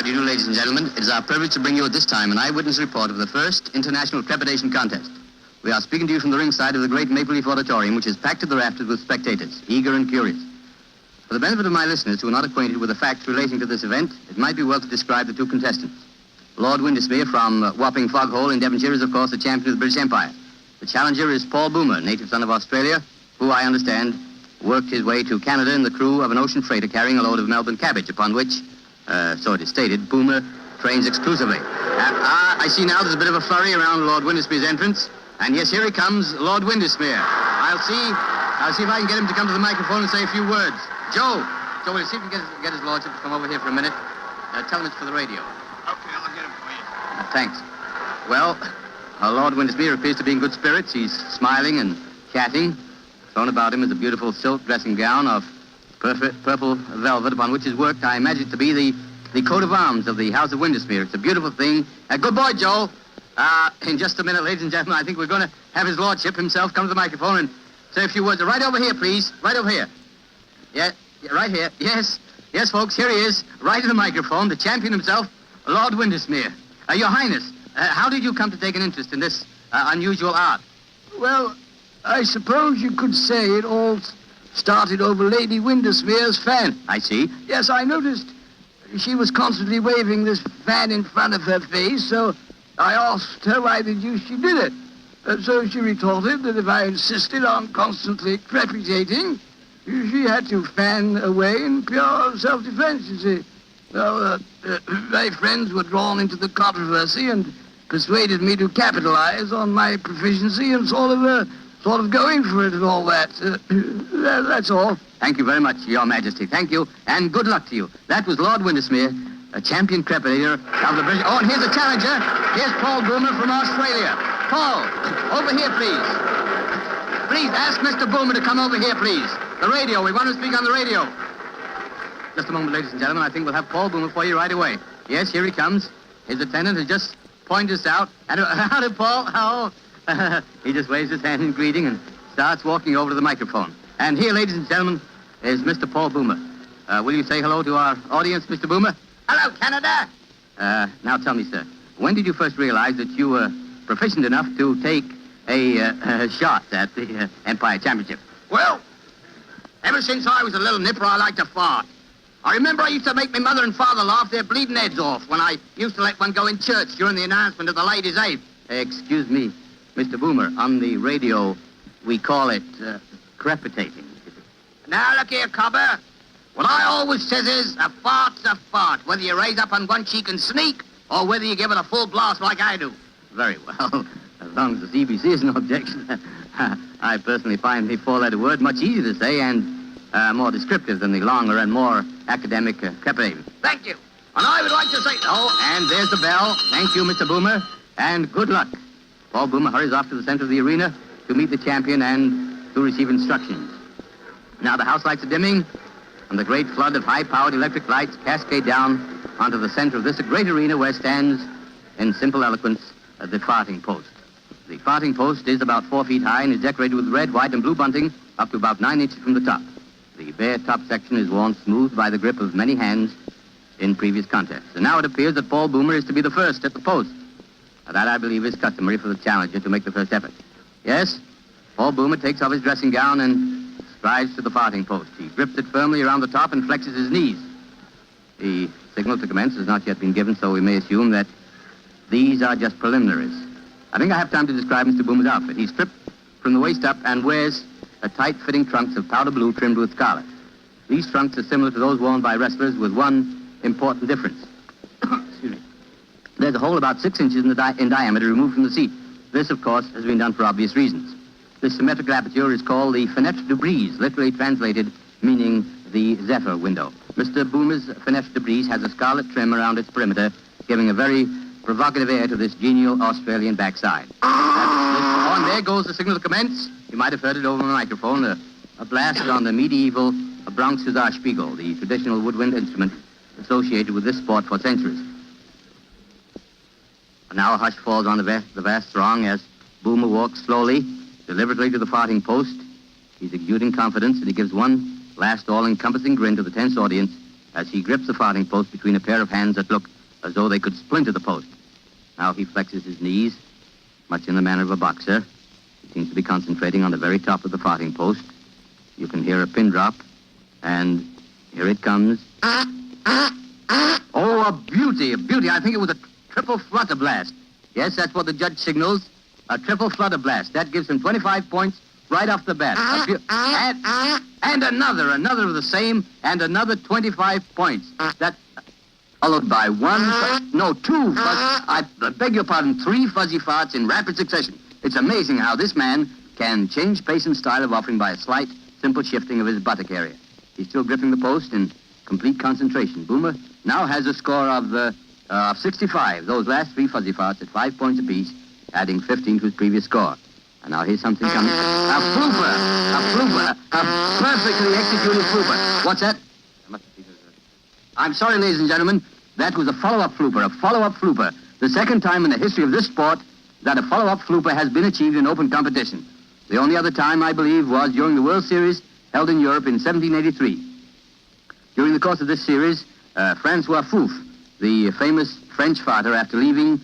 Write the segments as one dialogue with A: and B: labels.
A: do you do, ladies and gentlemen? It is our privilege to bring you at this time an eyewitness report of the first International Trepidation Contest. We are speaking to you from the ringside of the great Maple Leaf Auditorium, which is packed to the rafters with spectators, eager and curious. For the benefit of my listeners who are not acquainted with the facts relating to this event, it might be well to describe the two contestants. Lord Windesmere from Wapping Foghole in Devonshire is, of course, the champion of the British Empire. The challenger is Paul Boomer, native son of Australia, who, I understand, worked his way to Canada in the crew of an ocean freighter carrying a load of Melbourne cabbage, upon which, so it is stated, Boomer trains exclusively. I see now there's a bit of a flurry around Lord Windesmere's entrance. And yes, here he comes, Lord Windesmere. I'll see if I can get him to come to the microphone and say a few words. Joe, will you see if you can get his lordship to come over here for a minute? Tell him it's for the radio.
B: Okay, I'll get him for you.
A: Thanks. Well, Lord Windesmere appears to be in good spirits. He's smiling and chatting. Thrown about him is a beautiful silk dressing gown of purple velvet, upon which is worked, I imagine, to be the coat of arms of the House of Windesmere. It's a beautiful thing. Good boy, Joel. In just a minute, ladies and gentlemen, I think we're going to have his lordship himself come to the microphone and say a few words. Right over here, please. Right over here. Yeah, right here. Yes, folks, here he is, right in the microphone, the champion himself, Lord Windesmere. Your Highness, how did you come to take an interest in this unusual art?
C: Well, I suppose you could say it all started over Lady Windesmere's fan.
A: I see.
C: Yes, I noticed she was constantly waving this fan in front of her face, so I asked her why the deuce she did it. So she retorted that if I insisted on constantly crepitating, she had to fan away in pure self-defense, you see. Well, my friends were drawn into the controversy and persuaded me to capitalize on my proficiency and sort of going for it and all that. That's all.
A: Thank you very much, Your Majesty. Thank you, and good luck to you. That was Lord Windesmere, a champion crepitator of the British... Oh, and here's the challenger. Here's Paul Boomer from Australia. Paul, over here, please. Please, ask Mr. Boomer to come over here, please. The radio. We want to speak on the radio. Just a moment, ladies and gentlemen. I think we'll have Paul Boomer for you right away. Yes, here he comes. His attendant has just pointed us out. And howdy, Paul. How? He just waves his hand in greeting and starts walking over to the microphone. And here, ladies and gentlemen, is Mr. Paul Boomer. Will you say hello to our audience, Mr. Boomer?
B: Hello, Canada.
A: Now tell me, sir, when did you first realize that you were proficient enough to take a shot at the Empire Championship?
B: Well, ever since I was a little nipper, I liked to fart. I remember I used to make my mother and father laugh their bleeding heads off when I used to let one go in church during the announcement of the Ladies' Aid.
A: Excuse me, Mr. Boomer, on the radio, we call it crepitating.
B: Now, look here, cobber. What I always says is, a fart's a fart, whether you raise up on one cheek and sneak, or whether you give it a full blast like I do.
A: Very well. As long as the CBC is no objection. I personally find the four-letter word much easier to say and more descriptive than the longer and more academic crepitating.
B: Thank you. And I would like to say...
A: Oh, and there's the bell. Thank you, Mr. Boomer, and good luck. Paul Boomer hurries off to the center of the arena to meet the champion and to receive instructions. Now the house lights are dimming, and the great flood of high-powered electric lights cascade down onto the center of this great arena where stands, in simple eloquence, the farting post. The farting post is about 4 feet high and is decorated with red, white, and blue bunting up to about 9 inches from the top. The bare top section is worn smooth by the grip of many hands in previous contests. And now it appears that Paul Boomer is to be the first at the post. Now, that, I believe, is customary for the challenger to make the first effort. Yes, Paul Boomer takes off his dressing gown and strides to the farting post. He grips it firmly around the top and flexes his knees. The signal to commence has not yet been given, so we may assume that these are just preliminaries. I think I have time to describe Mr. Boomer's outfit. He's stripped from the waist up and wears a tight-fitting trunks of powder blue trimmed with scarlet. These trunks are similar to those worn by wrestlers with one important difference. Excuse me. There's a hole about 6 inches in diameter removed from the seat. This, of course, has been done for obvious reasons. This symmetrical aperture is called the fenêtre de brise, literally translated meaning the zephyr window. Mr. Boomer's fenêtre de brise has a scarlet trim around its perimeter, giving a very provocative air to this genial Australian backside. And there goes the signal to commence. You might have heard it over the microphone, a blast on the medieval Bronx Spiegel, the traditional woodwind instrument associated with this sport for centuries. Now a hush falls on the vast throng as Boomer walks slowly, deliberately to the farting post. He's exuding confidence, and he gives one last all-encompassing grin to the tense audience as he grips the farting post between a pair of hands that look as though they could splinter the post. Now he flexes his knees, much in the manner of a boxer. He seems to be concentrating on the very top of the farthing post. You can hear a pin drop, and here it comes. Oh, a beauty, a beauty. I think it was a triple flutter blast. Yes, that's what the judge signals. A triple flutter blast. That gives him 25 points right off the bat. And another of the same, and another 25 points. That followed by two I beg your pardon, 3 fuzzy farts in rapid succession. It's amazing how this man can change pace and style of offering by a slight, simple shifting of his buttock area. He's still gripping the post in complete concentration. Boomer now has a score of 65. Those last 3 fuzzy farts at 5 points apiece, adding 15 to his previous score. And now here's something coming. A flooper, a perfectly executed flooper. What's that? I'm sorry, ladies and gentlemen. That was a follow-up flooper. The second time in the history of this sport that a follow-up flooper has been achieved in open competition. The only other time, I believe, was during the World Series held in Europe in 1783. During the course of this series, Francois Fouf, the famous French farter, after leaving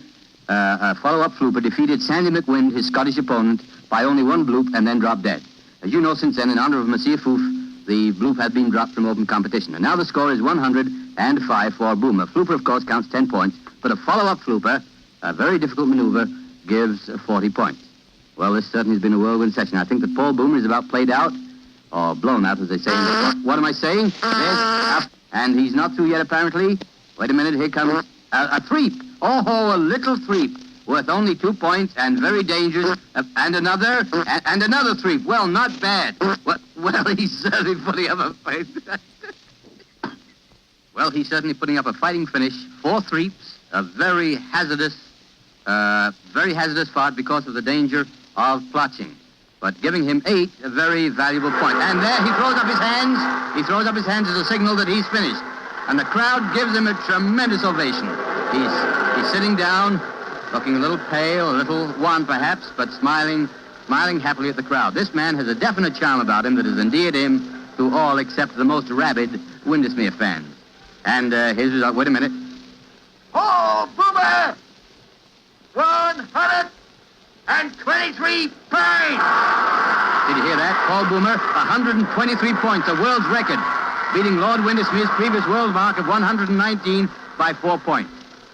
A: a follow-up flooper, defeated Sandy McWind, his Scottish opponent, by only 1 bloop and then dropped dead. As you know, since then, in honor of Monsieur Fouf, the bloop had been dropped from open competition. And now the score is 105 for Boomer. Flooper, of course, counts 10 points, but a follow-up flooper, a very difficult maneuver, gives 40 points. Well, this certainly has been a whirlwind session. I think that Paul Boomer is about played out, or blown out, as they say. What am I saying? Yes. And he's not through yet, apparently. Wait a minute, here comes a threep. Oh, a little threep, worth only 2 points and very dangerous. And another threep. Well, not bad. Well, he's certainly putting up a fight. Well, he's certainly putting up a fighting finish. 4 threeps, a very hazardous fart because of the danger of plotching. But giving him 8, a very valuable point. And there he throws up his hands. He throws up his hands as a signal that he's finished. And the crowd gives him a tremendous ovation. He's sitting down, looking a little pale, a little wan perhaps, but smiling happily at the crowd. This man has a definite charm about him that has endeared him to all except the most rabid Windesmere fans. And his result, wait a minute.
B: Oh, Boomer! 123 points!
A: Did you hear that? Paul Boomer, 123 points, a world's record, beating Lord Windesmere's previous world mark of 119 by 4 points.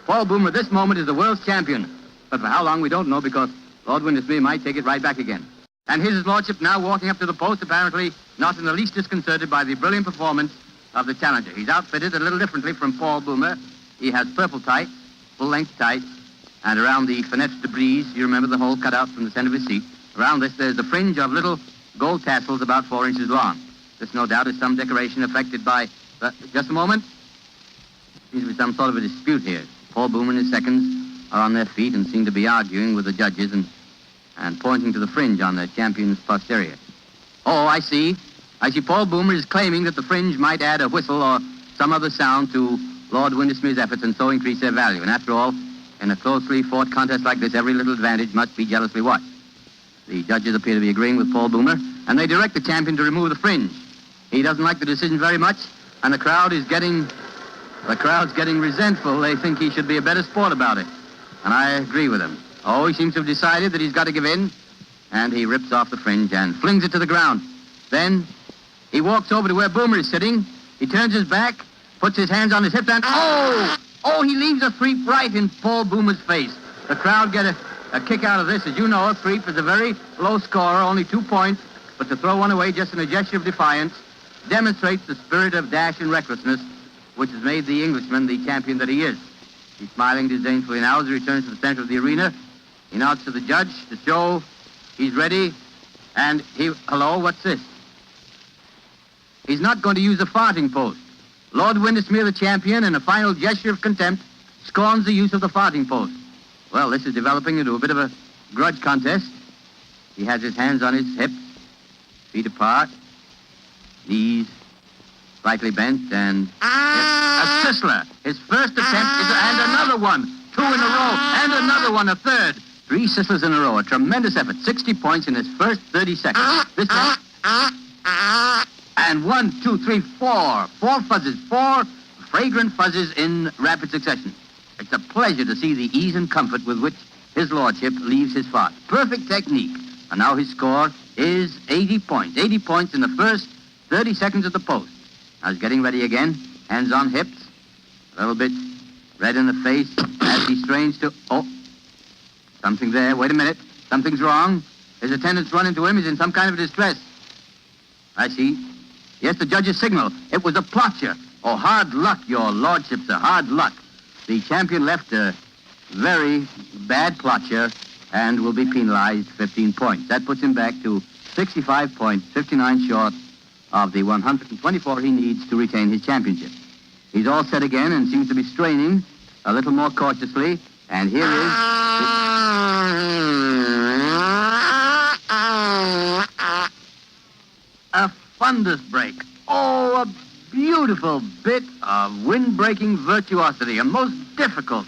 A: Paul Boomer at this moment is the world's champion. But for how long, we don't know, because Lord Windesmere might take it right back again. And his lordship now walking up to the post, apparently not in the least disconcerted by the brilliant performance of the challenger. He's outfitted a little differently from Paul Boomer. He has purple tights, full-length tights, and around the fenêtre de brise, you remember the hole cut out from the center of his seat, around this there's a fringe of little gold tassels about 4 inches long. This, no doubt, is some decoration affected by... just a moment. Seems to be some sort of a dispute here. Paul Boomer and his seconds are on their feet and seem to be arguing with the judges and pointing to the fringe on the champion's posterior. Oh, I see. Paul Boomer is claiming that the fringe might add a whistle or some other sound to Lord Windesmere's efforts and so increase their value. And after all, in a closely fought contest like this, every little advantage must be jealously watched. The judges appear to be agreeing with Paul Boomer, and they direct the champion to remove the fringe. He doesn't like the decision very much, and the crowd's getting resentful. They think he should be a better sport about it. And I agree with him. Oh, he seems to have decided that he's got to give in, and he rips off the fringe and flings it to the ground. Then he walks over to where Boomer is sitting. He turns his back, puts his hands on his hips, and he leaves a threep right in Paul Boomer's face. The crowd get a kick out of this. As you know, a threep is a very low scorer, only 2 points, but to throw one away just in a gesture of defiance demonstrates the spirit of dash and recklessness which has made the Englishman the champion that he is. He's smiling disdainfully now as he returns to the center of the arena. He nods to the judge to show he's ready, and hello, what's this? He's not going to use the farting post. Lord Windesmere, the champion, in a final gesture of contempt, scorns the use of the farting post. Well, this is developing into a bit of a grudge contest. He has his hands on his hips, feet apart, knees slightly bent, and a sizzler. His first attempt is, and another one, 2 in a row, and another one, a third. 3 sizzlers in a row, a tremendous effort, 60 points in his first 30 seconds. This time, and 1, 2, 3, 4 fuzzes, 4 fragrant fuzzes in rapid succession. It's a pleasure to see the ease and comfort with which his lordship leaves his fart. Perfect technique. And now his score is 80 points. 80 points in the first 30 seconds at the post. Now he's getting ready again. Hands on hips. A little bit red in the face as he strains to... Oh, something there. Wait a minute. Something's wrong. His attendants run into him. He's in some kind of distress. I see. Yes, the judge's signal. It was a plotcher. Oh, hard luck, your lordship, sir. Hard luck. The champion left a very bad plotcher and will be penalized 15 points. That puts him back to 65 points, 59 short of the 124 he needs to retain his championship. He's all set again and seems to be straining a little more cautiously. And here is... a fundus break. Oh, a beautiful bit of wind-breaking virtuosity. A most difficult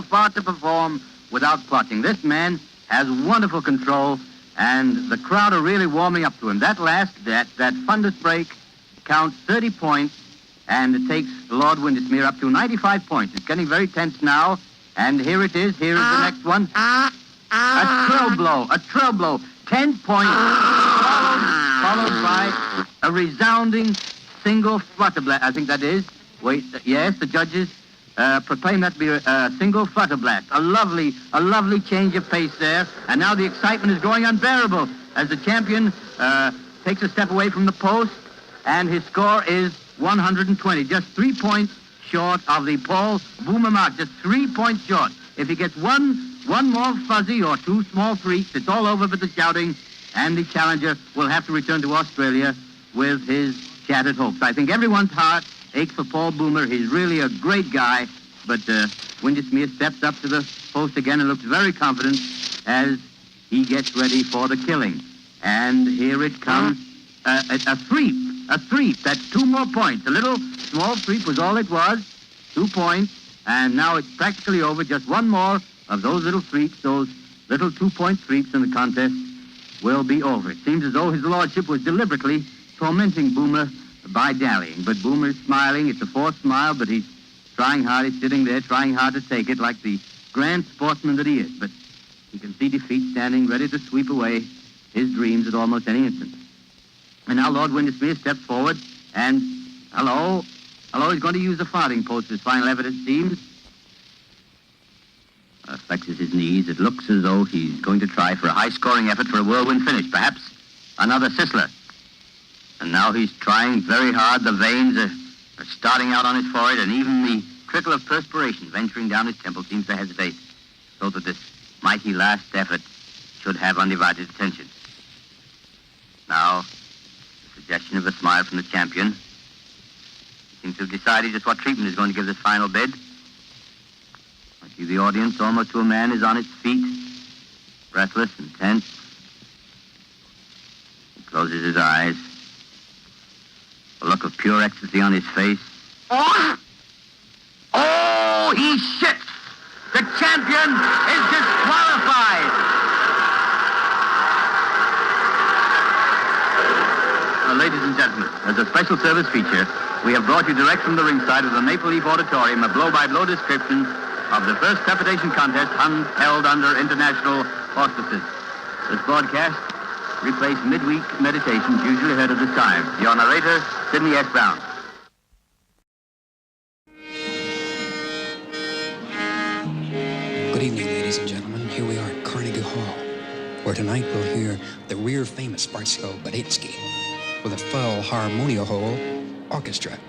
A: part to perform without plotting. This man has wonderful control, and the crowd are really warming up to him. That fundus break counts 30 points, and it takes Lord Windesmere up to 95 points. It's getting very tense now, and here it is. Here is the next one. A trill blow. 10 points, followed by a resounding single flutterblast. I think that is. Wait, yes, the judges proclaim that to be a single flutterblast. A lovely change of pace there. And now the excitement is growing unbearable as the champion takes a step away from the post, and his score is 120, just 3 points short of the Paul Boomer mark, just 3 points short. If he gets one more fuzzy or two small freaks, it's all over for the shouting, and the challenger will have to return to Australia with his shattered hopes. I think everyone's heart aches for Paul Boomer. He's really a great guy, but Windesmere steps up to the post again and looks very confident as he gets ready for the killing. And here it comes, a threep. That's 2 more points. A little small threep was all it was, 2 points, and now it's practically over. Just one more of those little threeps, those little 2-point threeps, and the contest will be over. It seems as though his lordship was deliberately tormenting Boomer by dallying. But Boomer is smiling. It's a forced smile, but he's trying hard. He's sitting there trying hard to take it like the grand sportsman that he is. But he can see defeat standing ready to sweep away his dreams at almost any instant. And now Lord Windesmere steps forward and, hello, he's going to use the farthing post as final evidence, it seems. Flexes his knees. It looks as though he's going to try for a high-scoring effort for a whirlwind finish, perhaps another Sisler. And now he's trying very hard. The veins are starting out on his forehead, and even the trickle of perspiration venturing down his temple seems to hesitate, so that this mighty last effort should have undivided attention. Now, the suggestion of a smile from the champion. He seems to have decided just what treatment he's going to give this final bid. I see the audience, almost to a man, is on its feet, breathless and tense. He closes his eyes. A look of pure ecstasy on his face. Oh, he shits! The champion is disqualified! Ladies and gentlemen, as a special service feature, we have brought you direct from the ringside of the Maple Leaf Auditorium a blow-by-blow description of the first trepitation contest held under international auspices. This broadcast replace midweek meditations usually heard at this time. Your narrator, Sidney S. Brown.
D: Good evening, ladies and gentlemen. Here we are at Carnegie Hall, where tonight we'll hear the rear-famous Bartsko Badetsky with a full harmonium orchestra.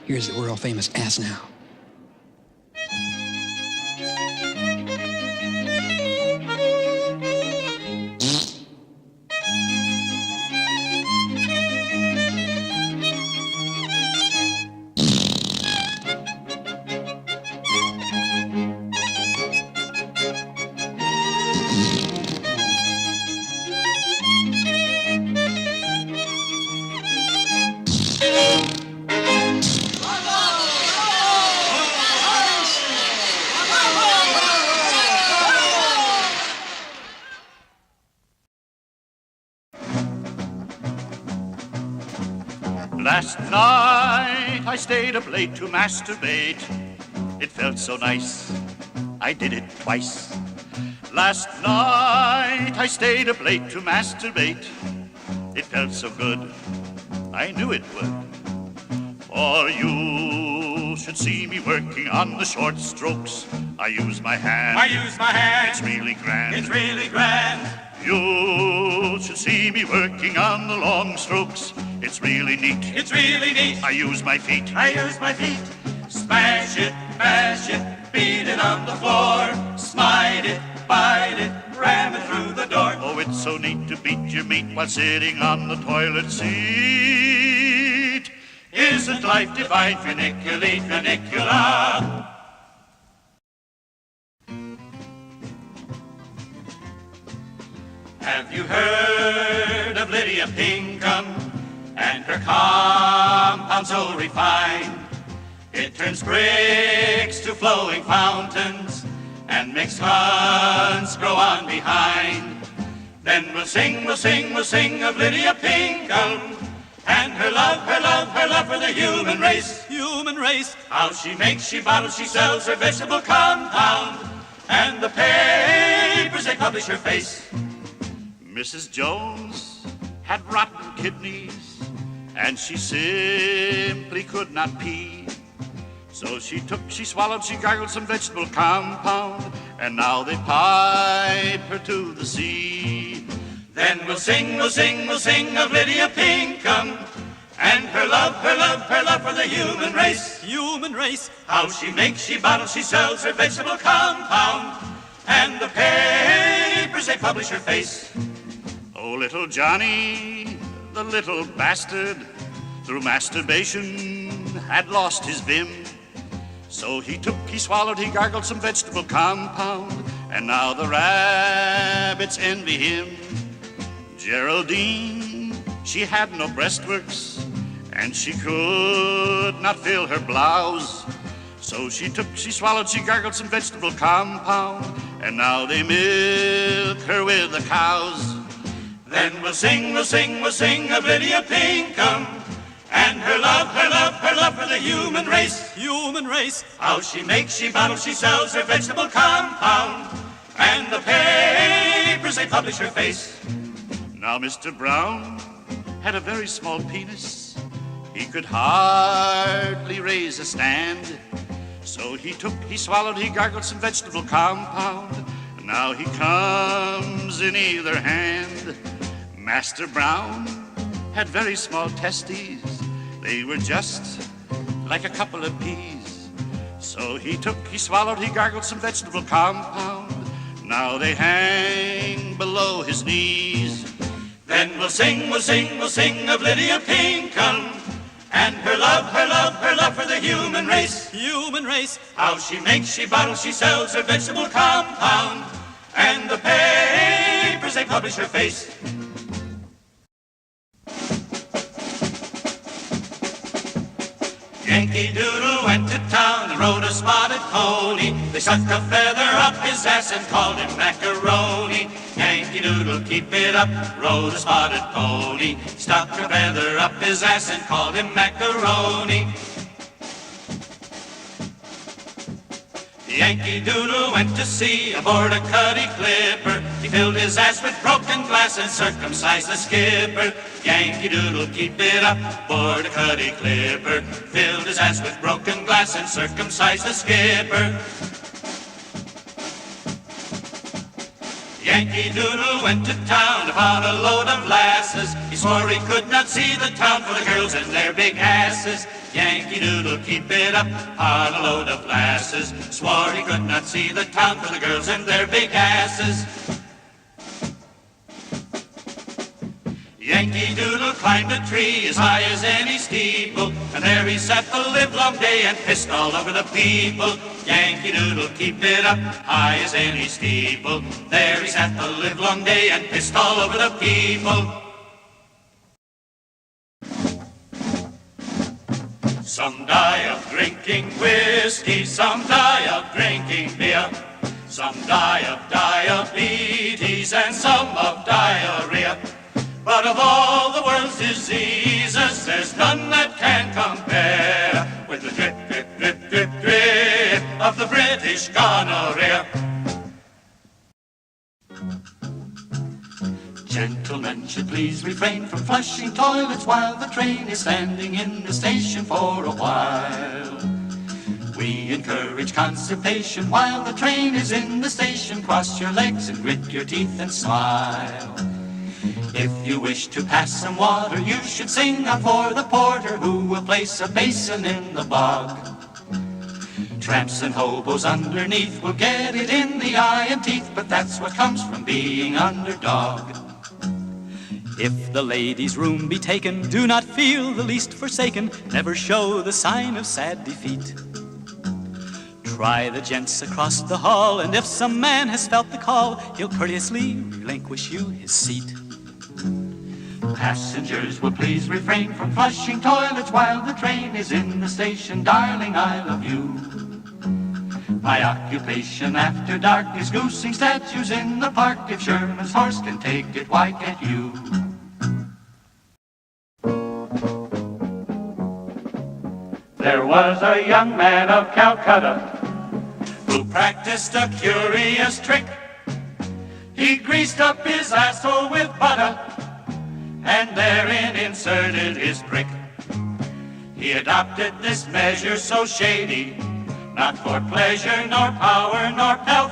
D: Here's the world-famous Ass Now.
E: Last night I stayed up late to masturbate. It felt so nice, I did it twice. Last night I stayed up late to masturbate. It felt so good, I knew it would. For you should see me working on the short strokes. I use my hand.
F: I use my hand.
E: It's really grand.
F: It's really grand.
E: You should see me working on the long strokes. It's really neat.
F: It's really neat.
E: I use my feet.
F: I use my feet. Smash it, mash it, beat it on the floor. Smite it, bite it, ram it through the door.
E: Oh, it's so neat to beat your meat while sitting on the toilet seat.
F: Isn't life divine? Funiculate, funicula. Have you heard of Lydia Pinkham and her compound so refined? It turns bricks to flowing fountains and makes hunts grow on behind. Then we'll sing, we'll sing, we'll sing of Lydia Pinkham and her love, her love, her love for the human race.
G: Human race.
F: How she makes, she bottles, she sells her vegetable compound, and the papers, they publish her face.
E: Mrs. Jones had rotten kidneys, and she simply could not pee. So she took, she swallowed, she gargled some vegetable compound, and now they pipe her to the sea.
F: Then we'll sing, we'll sing, we'll sing of Lydia Pinkham and her love, her love, her love for the human race.
G: Human race.
F: How she makes, she bottles, she sells her vegetable compound, and the papers, they publish her face.
E: Oh, little Johnny, the little bastard, through masturbation had lost his vim. So he took, he swallowed, he gargled some vegetable compound, and now the rabbits envy him. Geraldine, she had no breastworks, and she could not fill her blouse. So she took, she swallowed, she gargled some vegetable compound, and now they milk her with the cows.
F: Then we'll sing, we'll sing, we'll sing of Lydia Pinkham and her love, her love, her love for the human race.
G: Human race.
F: How she makes, she bottles, she sells her vegetable compound, and the papers, they publish her face.
E: Now Mr. Brown had a very small penis. He could hardly raise a stand. So he took, he swallowed, he gargled some vegetable compound. Now he comes in either hand. Master Brown had very small testes. They were just like a couple of peas. So he took, he swallowed, he gargled some vegetable compound. Now they hang below his knees.
F: Then we'll sing, we'll sing, we'll sing of Lydia Pinkham and her love, her love, her love for the human race.
G: Human race.
F: How she makes, she bottles, she sells her vegetable compound, and the papers, they publish her face. Yankee Doodle went to town and rode a spotted pony. They stuck a feather up his ass and called him macaroni. Yankee Doodle, keep it up, rode a spotted pony. Stuck a feather up his ass and called him macaroni. Yankee Doodle went to sea aboard a cuddy clipper. He filled his ass with broken glass and circumcised the skipper. Yankee Doodle, keep it up, aboard a cuddy clipper. Filled his ass with broken glass and circumcised the skipper. Yankee Doodle went to town upon a load of lasses. He swore he could not see the town for the girls and their big asses. Yankee Doodle, keep it up, on a load of lasses. Swore he could not see the town for the girls and their big asses. Yankee Doodle climbed a tree as high as any steeple, and there he sat the livelong day and pissed all over the people. Yankee Doodle, keep it up, high as any steeple. There he sat the livelong day and pissed all over the people. Some die of drinking whiskey, some die of drinking beer. Some die of diabetes and some of diarrhea. But of all the world's diseases, there's none that can compare with the drip, drip, drip, drip, drip flushing toilets while the train is standing in the station for a while. We encourage constipation while the train is in the station. Cross your legs and grit your teeth and smile. If you wish to pass some water, you should sing out for the porter who will place a basin in the bog. Tramps and hobos underneath will get it in the eye and teeth, but that's what comes from being underdog.
G: If the lady's room be taken, do not feel the least forsaken. Never show the sign of sad defeat. Try the gents across the hall, and if some man has felt the call, he'll courteously relinquish you his seat.
F: Passengers will please refrain from flushing toilets while the train is in the station. Darling, I love you. My occupation after dark is goosing statues in the park. If Sherman's horse can take it, why can't you? There was a young man of Calcutta who practiced a curious trick. He greased up his asshole with butter and therein inserted his prick. He adopted this measure so shady, not for pleasure, nor power, nor pelf,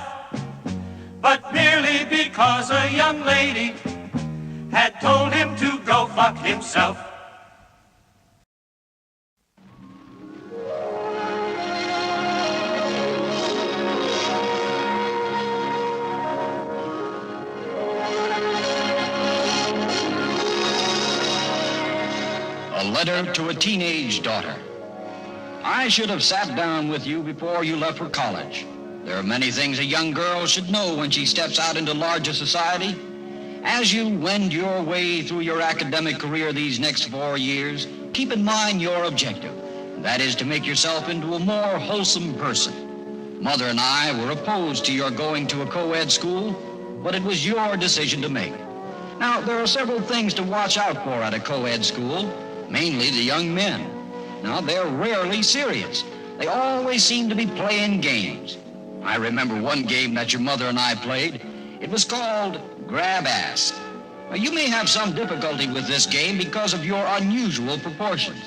F: but merely because a young lady had told him to go fuck himself.
H: A letter to a teenage daughter. I should have sat down with you before you left for college. There are many things a young girl should know when she steps out into larger society. As you wend your way through your academic career these next 4 years, keep in mind your objective. That is to make yourself into a more wholesome person. Mother and I were opposed to your going to a co-ed school, but it was your decision to make. Now, there are several things to watch out for at a co-ed school, mainly the young men. Now, they're rarely serious. They always seem to be playing games. I remember one game that your mother and I played. It was called Grab Ass. Now, you may have some difficulty with this game because of your unusual proportions.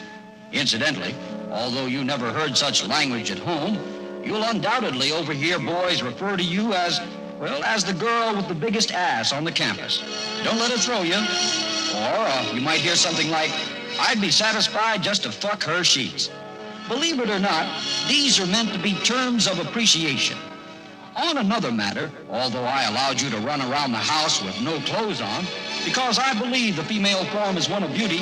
H: Incidentally, although you never heard such language at home, you'll undoubtedly overhear boys refer to you as, well, as the girl with the biggest ass on the campus. Don't let it throw you. Or you might hear something like, I'd be satisfied just to fuck her sheets. Believe it or not, these are meant to be terms of appreciation. On another matter, although I allowed you to run around the house with no clothes on, because I believe the female form is one of beauty,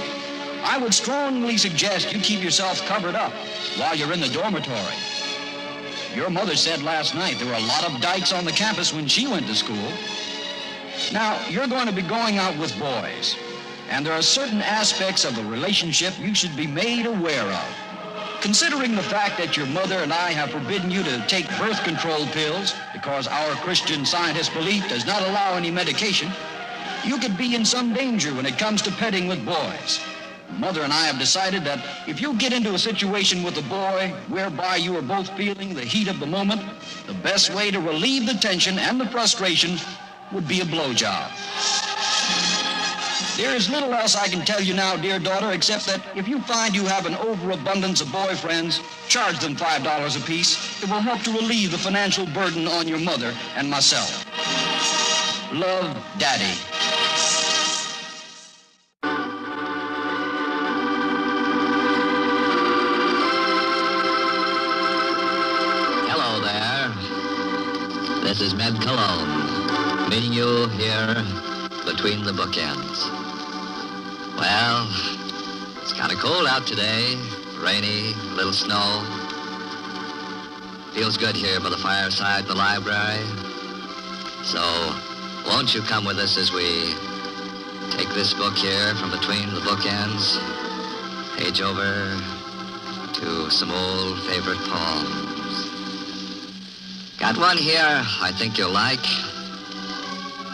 H: I would strongly suggest you keep yourself covered up while you're in the dormitory. Your mother said last night there were a lot of dykes on the campus when she went to school. Now, you're going to be going out with boys, and there are certain aspects of the relationship you should be made aware of. Considering the fact that your mother and I have forbidden you to take birth control pills because our Christian Scientist belief does not allow any medication, you could be in some danger when it comes to petting with boys. Mother and I have decided that if you get into a situation with a boy whereby you are both feeling the heat of the moment, the best way to relieve the tension and the frustration would be a blowjob. There is little else I can tell you now, dear daughter, except that if you find you have an overabundance of boyfriends, charge them $5 apiece. It will help to relieve the financial burden on your mother and myself. Love, Daddy.
A: Hello there. This is Med Cologne, meeting you here between the bookends. Well, it's kind of cold out today, rainy, a little snow. Feels good here by the fireside in the library. So, won't you come with us as we take this book here from between the bookends, page over to some old favorite poems. Got one here I think you'll like.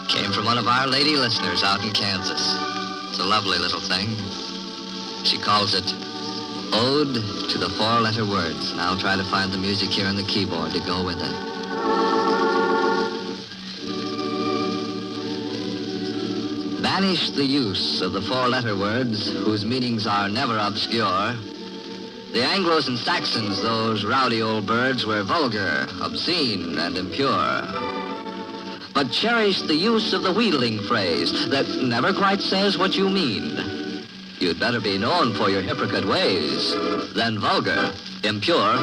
A: Came from one of our lady listeners out in Kansas. It's a lovely little thing. She calls it Ode to the Four-Letter Words. And I'll try to find the music here on the keyboard to go with it. Banish the use of the four-letter words whose meanings are never obscure. The Anglos and Saxons, those rowdy old birds, were vulgar, obscene, and impure. But cherish the use of the wheedling phrase that never quite says what you mean. You'd better be known for your hypocrite ways than vulgar, impure,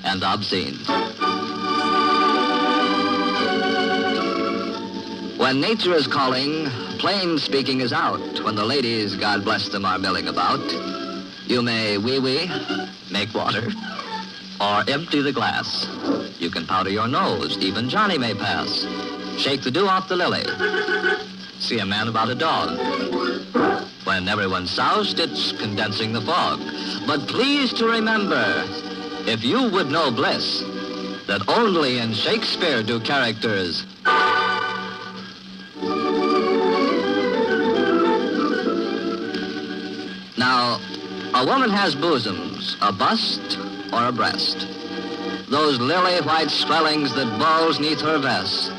A: and obscene. When nature is calling, plain speaking is out. When the ladies, God bless them, are milling about, you may wee-wee, make water, or empty the glass. You can powder your nose, even Johnny may pass. Shake the dew off the lily. See a man about a dog. When everyone's soused, it's condensing the fog. But please to remember, if you would know bliss, that only in Shakespeare do characters Now, a woman has bosoms, a bust or a breast. Those lily-white swellings that bulge neath her vest.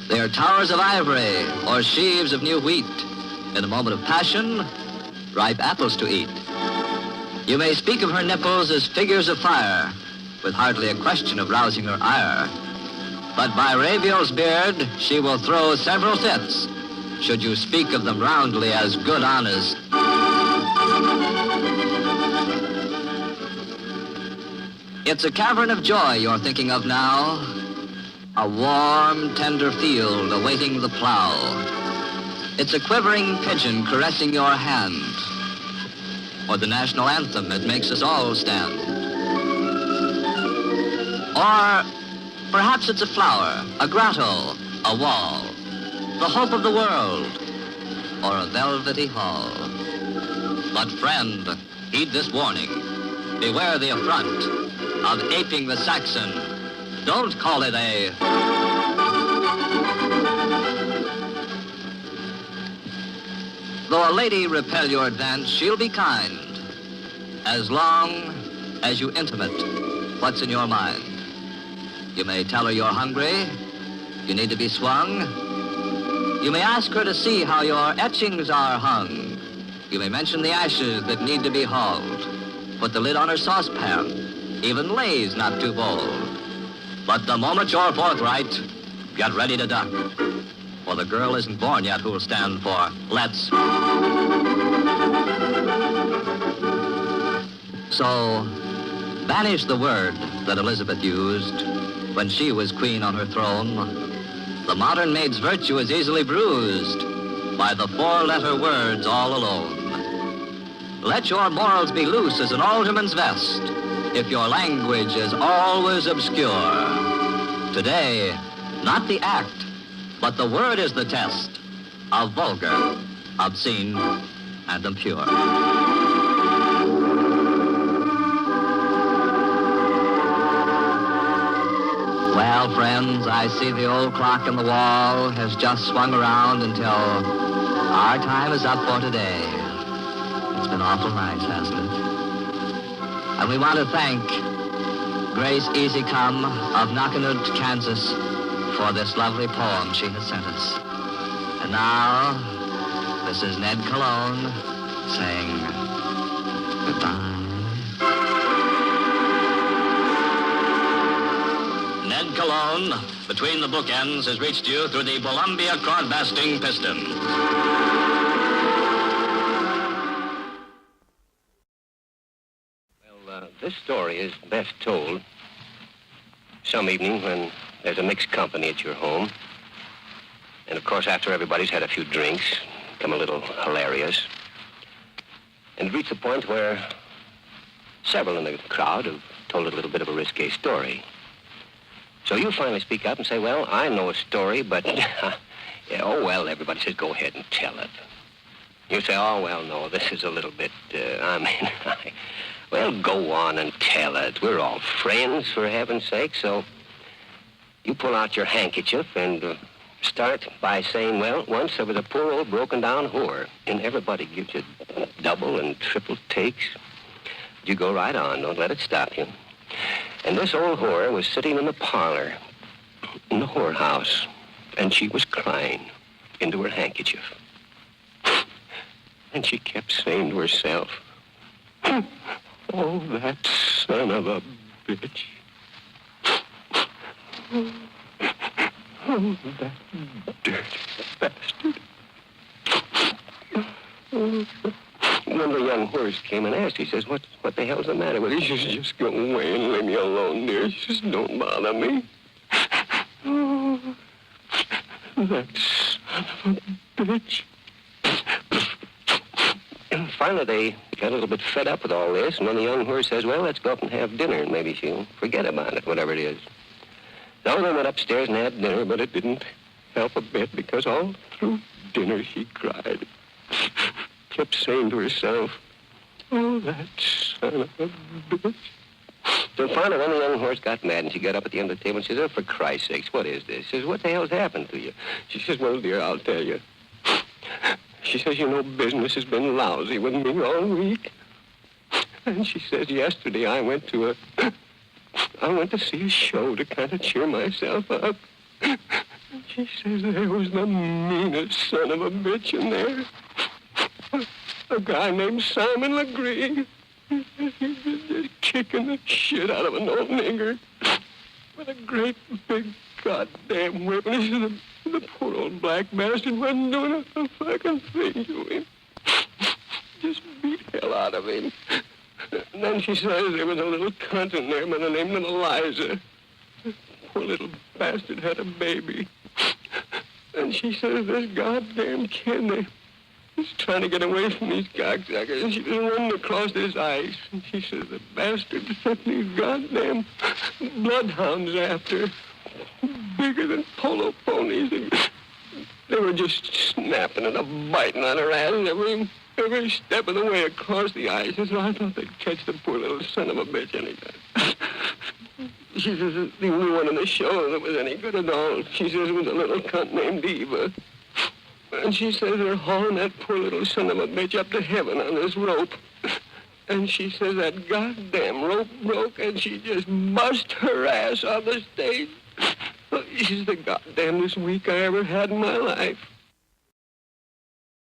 A: They are towers of ivory or sheaves of new wheat. In a moment of passion, ripe apples to eat. You may speak of her nipples as figures of fire, with hardly a question of rousing her ire. But by Raviel's beard, she will throw several fits, should you speak of them roundly as good honest. It's a cavern of joy you're thinking of now, a warm, tender field awaiting the plow. It's a quivering pigeon caressing your hand, or the national anthem that makes us all stand. Or perhaps it's a flower, a grotto, a wall, the hope of the world, or a velvety hall. But friend, heed this warning. Beware the affront of aping the Saxon. Don't call it a... Though a lady repel your advance, she'll be kind, as long as you intimate what's in your mind. You may tell her you're hungry, you need to be swung. You may ask her to see how your etchings are hung. You may mention the ashes that need to be hauled. Put the lid on her saucepan, even Lay's not too bold. But the moment you're forthright, get ready to duck. For the girl isn't born yet who'll stand for let's. So, banish the word that Elizabeth used when she was queen on her throne. The modern maid's virtue is easily bruised by the four-letter words all alone. Let your morals be loose as an alderman's vest if your language is always obscure. Today, not the act, but the word is the test of vulgar, obscene, and impure. Well, friends, I see the old clock in the wall has just swung around until our time is up for today. It's been awful nice, hasn't it? And we want to thank Grace Easycome of Knockanood, Kansas, for this lovely poem she has sent us. And now, this is Ned Cologne saying goodbye. Ned Cologne, between the bookends, has reached you through the Columbia Broadcasting Piston.
I: Well, this story is best told some evening when there's a mixed company at your home. And, of course, after everybody's had a few drinks, become a little hilarious. And it reached the point where several in the crowd have told a little bit of a risque story. So you finally speak up and say, well, I know a story, but, yeah, oh, well, everybody says, go ahead and tell it. You say, oh, well, no, this is a little bit, well, go on and tell it. We're all friends, for heaven's sake, so you pull out your handkerchief and start by saying, well, once there was a poor old broken-down whore, and everybody gives you double and triple takes. You go right on. Don't let it stop you. And this old whore was sitting in the parlor in the whorehouse, and she was crying into her handkerchief. And she kept saying to herself, oh, that son of a bitch. Oh, that dirty bastard. One of the young horse came and asked. He says, what the hell's the matter with you? She says, just go away and leave me alone, dear. She says, don't bother me. Oh, that son of a bitch. And finally, they got a little bit fed up with all this, and then the young horse says, well, let's go up and have dinner, and maybe she'll forget about it, whatever it is. So they went upstairs and had dinner, but it didn't help a bit, because all through dinner she cried. Kept saying to herself, oh, that son of a bitch. So finally, then the young horse got mad, and she got up at the end of the table and she said, oh, for Christ's sakes, what is this? She says, what the hell's happened to you? She says, well, dear, I'll tell you. She says, you know, business has been lousy with me all week. And she says, yesterday I went to see a show to kind of cheer myself up. And she says, there was the meanest son of a bitch in there. A guy named Simon Legree. He was just kicking the shit out of an old nigger with a great big goddamn whip. And he said, the poor old black bastard wasn't doing a fucking thing to him. Just beat hell out of him. And then she says there was a little cunt in there by the name of Eliza. Poor little bastard had a baby. And she says this goddamn kid, he's trying to get away from these cocksuckers. And she was running across this ice. And she says the bastard sent these goddamn bloodhounds after, bigger than polo ponies. And they were just snapping and biting on her ass every step of the way across the ice. And so I thought they'd catch the poor little son of a bitch anytime. She says the only one in the show that was any good at all, she says, was a little cunt named Eva. And she says they're hauling that poor little son of a bitch up to heaven on this rope. And she says that goddamn rope broke and she just bust her ass on the stage. She's the goddamnest week I ever had in my life.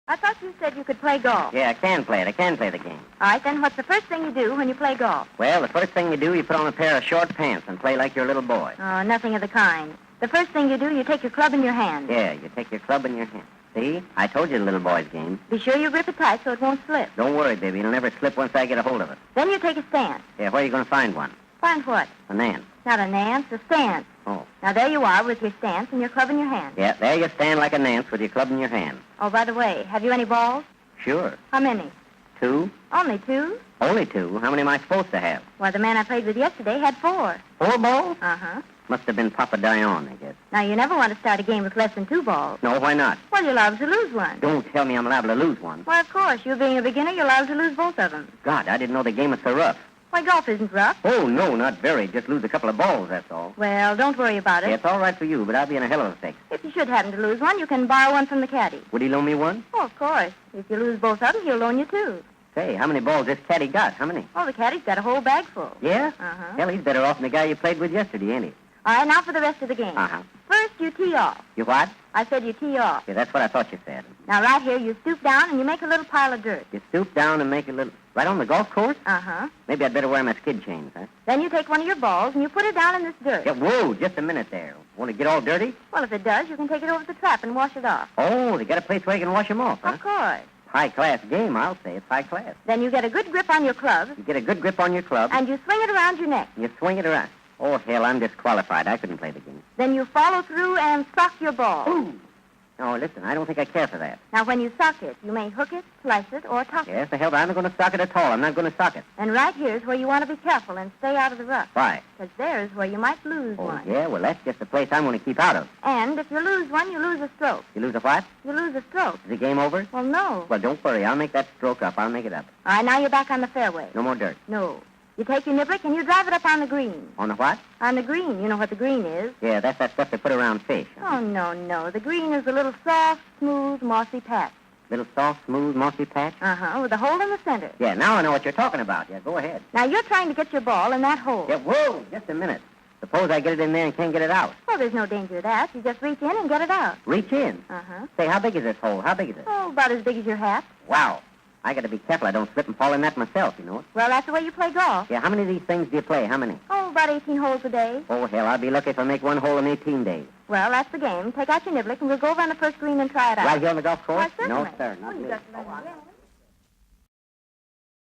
J: I thought you said you could play golf.
K: Yeah, I can play it. I can play the game.
J: All right, then what's the first thing you do when you play golf?
K: Well, the first thing you do, you put on a pair of short pants and play like you're a little boy.
J: Oh, nothing of the kind. The first thing you do, you take your club in your hand.
K: Yeah, you take your club in your hand. See? I told you the little boy's game.
J: Be sure you grip it tight so it won't slip.
K: Don't worry, baby. It'll never slip once I get a hold of it.
J: Then you take a stance.
K: Yeah, where are you going to find one?
J: Find what?
K: A Nance.
J: Not a Nance, a stance.
K: Oh.
J: Now, there you are with your stance and your club in your hand.
K: Yeah, there you stand like a Nance with your club in your hand.
J: Oh, by the way, have you any balls?
K: Sure.
J: How many?
K: 2.
J: Only 2?
K: Only 2? How many am I supposed to have?
J: Why, the man I played with yesterday had 4.
K: 4 balls?
J: Uh-huh.
K: Must have been Papa Dion, I guess.
J: Now, you never want to start a game with less than 2 balls.
K: No, why not?
J: Well, you're liable to lose one.
K: Don't tell me I'm liable to lose one.
J: Well, of course. You being a beginner, you're liable to lose both of them.
K: God, I didn't know the game was so rough.
J: Why, golf isn't rough.
K: Oh, no, not very. Just lose a couple of balls, that's all.
J: Well, don't worry about it.
K: Yeah, it's all right for you, but I'll be in a hell of a fix.
J: If you should happen to lose one, you can borrow one from the caddy.
K: Would he loan me one?
J: Oh, of course. If you lose both of them, he'll loan you 2.
K: Say, how many balls this caddy got? How many?
J: Oh, the caddy's got a whole bag full.
K: Yeah?
J: Uh-huh.
K: Hell, he's better off than the guy you played with yesterday, ain't he?
J: All right, now for the rest of the game.
K: Uh-huh.
J: First, you tee off.
K: You what?
J: I said you tee off.
K: Yeah, that's what I thought you said.
J: Now, right here, you stoop down and you make a little pile of dirt.
K: You stoop down and make a little... Right on the golf course?
J: Uh-huh.
K: Maybe I'd better wear my skid chains, huh?
J: Then you take one of your balls and you put it down in this dirt.
K: Yeah, whoa, just a minute there. Want to get all dirty?
J: Well, if it does, you can take it over to the trap and wash it off.
K: Oh, they got a place where you can wash them off, huh?
J: Of course.
K: High-class game, I'll say. It's high class.
J: Then you get a good grip on your club.
K: You get a good grip on your club.
J: And you swing it around your neck.
K: You swing it around. Oh, hell, I'm disqualified. I couldn't play the game.
J: Then you follow through and sock your ball.
K: Ooh. No, listen, I don't think I care for that.
J: Now, when you sock it, you may hook it, slice it, or toss it.
K: Yes, the hell, I'm not going to sock it at all. I'm not going to sock it.
J: And right here's where you want to be careful and stay out of the rough.
K: Why?
J: Because there's where you might lose
K: Oh,
J: one.
K: yeah? Well, that's just the place I'm going to keep out of.
J: And if you lose one, you lose a stroke.
K: You lose a what?
J: You lose a stroke.
K: Is the game over?
J: Well, no.
K: Well, don't worry. I'll make that stroke up. I'll make it up.
J: All right, now you're back on the fairway.
K: No more dirt.
J: No. You take your niblick and you drive it up on the green.
K: On the what?
J: On the green. You know what the green is.
K: Yeah, that's that stuff they put around fish.
J: Oh, no. The green is a little soft, smooth, mossy patch.
K: Little soft, smooth, mossy patch?
J: Uh-huh, with a hole in the center.
K: Yeah, now I know what you're talking about. Yeah, go ahead.
J: Now, you're trying to get your ball in that hole.
K: Yeah, whoa, just a minute. Suppose I get it in there and can't get it out.
J: Well, there's no danger of that. You just reach in and get it out.
K: Reach in?
J: Uh-huh.
K: Say, how big is this hole? How big is it?
J: Oh, about as big as your hat.
K: Wow. I got to be careful I don't slip and fall in that myself, you know it.
J: Well, that's the way you play golf.
K: Yeah, how many of these things do you play? How many?
J: Oh, about 18 holes a day.
K: Oh, hell, I'll be lucky if I make one hole in 18 days.
J: Well, that's the game. Take out your niblick and we'll go over on the first green and try it out.
K: Right here on the golf course?
J: Why, certainly.
K: No, sir, not
J: Oh, you
K: me.
J: got to learn again.